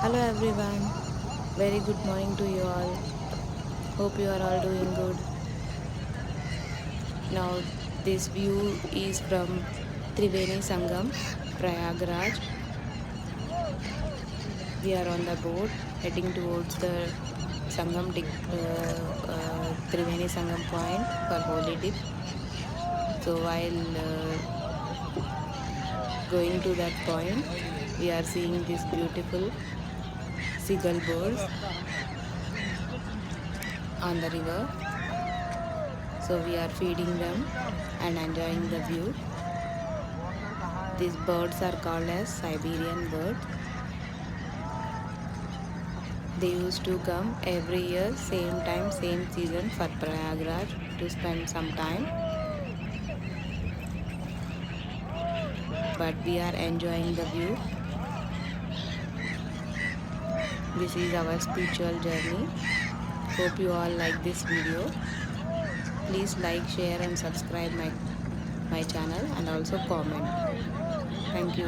Hello everyone, very good morning to you all. Hope you are all doing good. Now, this view is from Triveni Sangam Prayagraj. We are on the boat heading towards the Triveni Sangam point for holy dip. So, while going to that point, we are seeing these beautiful seagull birds on the river. So we are feeding them and enjoying the view. These birds are called as Siberian birds. They used to come every year, same time, same season for Prayagraj to spend some time. But we are enjoying the view. This is our spiritual journey. Hope you all like this video. Please like, share and subscribe my channel and also comment. Thank you.